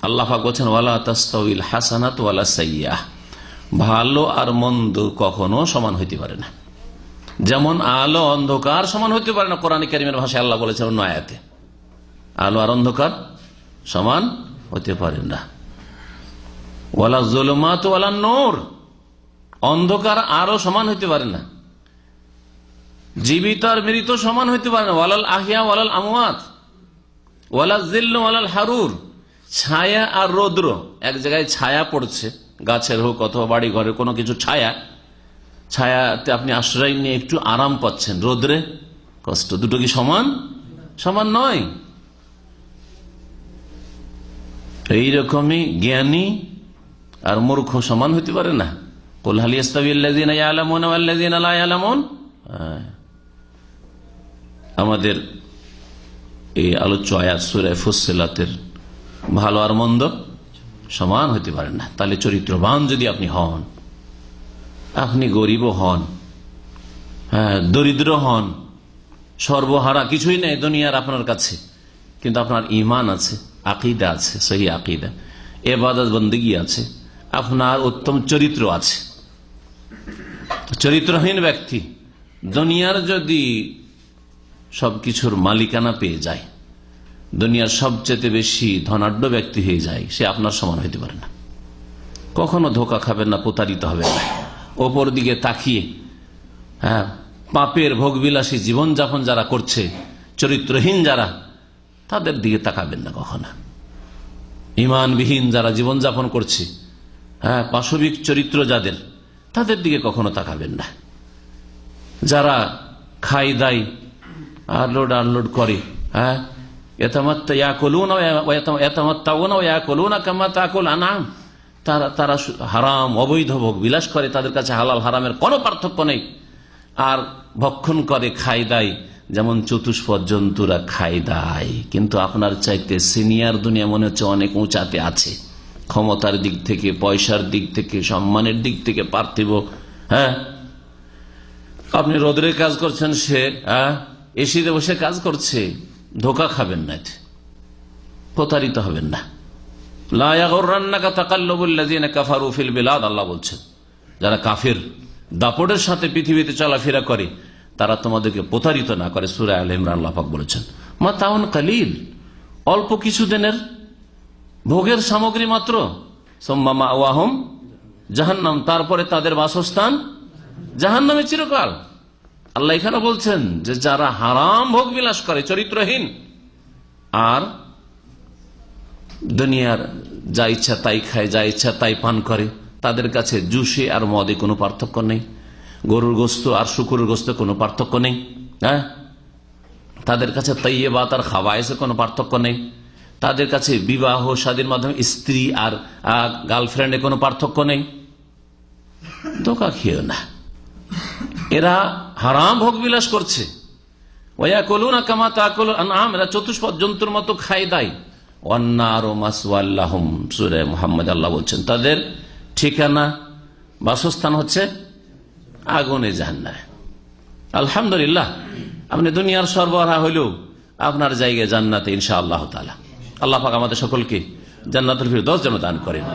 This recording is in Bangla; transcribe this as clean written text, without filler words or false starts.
আল্লাহ পাক বলেছেন ওয়ালা তাস্তাউইল হাসানাত ওয়ালা সাইয়্যাহ, ভালো আর মন্দ কখনো সমান হইতে পারে না। যেমন আলো অন্ধকার সমান হইতে পারে না, কোরআন কারীমের ভাষায় আল্লাহ বলেছেন অন্য আয়াতে, আলো আর অন্ধকার সমান হতে পারে না। ওয়ালা যুলুমাত ওয়ালা নূর, অন্ধকার আরো সমান হইতে পারে না, জীবিত আর মৃত সমান হইতে পারে না। ওয়ালাল আহিয়া ওয়ালাল আমওয়াত ওয়ালা জিল্ল ওয়ালাল হারুর, ছায়া আর রৌদ্র, এক জায়গায় ছায়া পড়ছে, গাছের হোক অথবা বাড়ি ঘরের কোনো কিছু ছায়া, ছায়াতে আপনি আশ্রয় নিয়ে একটু আরাম পাচ্ছেন, রোদ্রে কষ্ট, দুটো কি সমান? সমান নয়। এইরকমই জ্ঞানী আর মূর্খ সমান হইতে পারে না। কুল হাল ইয়াস্তাবিল্লাযীনা ইয়ালামুনা ওয়াল্লাযীনা লা ইয়ালামুন। আমাদের এই আলোচ্য আয়াত সূরা ফুসসিলাতের ভালো আর মন্দ সমান হইতে পারে না। তাহলে চরিত্রবান যদি আপনি হন, আপনি গরিব হন, দরিদ্র হন, সর্বহারা কিছুই নেই দুনিয়ার আপনার কাছে, কিন্তু আপনার ঈমান আছে, আকীদা আছে, সহি আকীদা, ইবাদত বন্দেগী আছে, আপনার উত্তম চরিত্র আছে। চরিত্রহীন ব্যক্তি দুনিয়ার যদি সবকিছুর মালিকানা পেয়ে যায়, দুনিয়ার সবচেয়ে বেশি ধনাঢ্য ব্যক্তি হয়ে যায়, সে আপনার সমান হইতে পারে না। কখনো ধোঁকা খাবেন না, প্রতারিত হবেন না। ওপর দিকে তাকিয়ে পাপের ভোগবিলাসী জীবনযাপন যারা করছে, চরিত্রহীন যারা, তাদের দিকে তাকাবেন না কখনো। ঈমানবিহীন যারা জীবনযাপন করছে, পাশবিক চরিত্র যাদের, তাদের দিকে কখনো তাকাবেন না। যারা খাই দায় আনলোড আনলোড করে, তারা হারাম অবৈধ ভোগ বিলাস করে, তাদের কাছে হালাল হারামের কোনো পার্থক্য নেই। আর ভক্ষণ করে, খাই দায় যেমন চতুষ্পদ জন্তুরা খাই দায়, কিন্তু আপনার চাইতে সিনিয়র দুনিয়া মনে হচ্ছে অনেক উঁচাতে আছে, ক্ষমতার দিক থেকে, পয়সার দিক থেকে, সম্মানের দিক থেকে পার্থিব। আপনি রোদ্রে কাজ করছেন, সে এসিতে বসে কাজ করছে। ধোকা খাবেন না, প্রতারিত হবেন না। লা ইয়াগুররান্নাকা তাকাল্লুবুল্লাযীনা কাফারু ফিল বিলাদ, আল্লাহ বলছেন যারা কাফির দাপটের সাথে পৃথিবীতে চলাফেরা করে, তারা তোমাদেরকে প্রতারিত না করে। সূরা আলে ইমরান আল্লাহ পাক বলেছেন মাতাউন কালিল, অল্প কিছুদিনের ভোগের সামগ্রী মাত্র। সুম্মা মাওয়াহুম জাহান্নাম, তারপরে তাদের বাসস্থান জাহান্নামে চিরকাল। আল্লাহ এখানে বলছেন যে যারা হারাম ভোগ বিলাস করে, চরিত্রহীন, আর দুনিয়ার যা ইচ্ছা তাই খায়, যা ইচ্ছা তাই পান করে, তাদের কাছে জুসে আর মদে কোনো পার্থক্য নেই, গরুর গোস্ত আর শুকুরের গোস্ত কোনো পার্থক্য নেই, তাদের কাছে তাইয়্যিবাত আর খাবায়েসে কোনো পার্থক্য নেই, তাদের কাছে বিবাহ শাদীর মাধ্যমে স্ত্রী আর গার্লফ্রেন্ডে কোনো পার্থক্য নেই। ধোঁকা খেও না, এরা হারাম ভোগ বিলাস করছে। ওয়ায়াকুলুনা কামা তাকুলুল আনআম, এরা চতুষ্পদ জন্তুর মতো খায় দায়। ওয়ান্নারু মাসওয়াল লাহুম, সূরা মুহাম্মদ আল্লাহ বলছেন তাদের ঠিকানা, বাসস্থান হচ্ছে আগুনে জাহান্নামে। আলহামদুলিল্লাহ, আপনি দুনিয়ার সরবরাহ হইলেও আপনার জায়গায় জান্নাতে ইনশাআল্লাহ তাআলা। আল্লাহ পাক আমাদের সকলকে জান্নাতুল ফিরদৌস যেন দান করেন।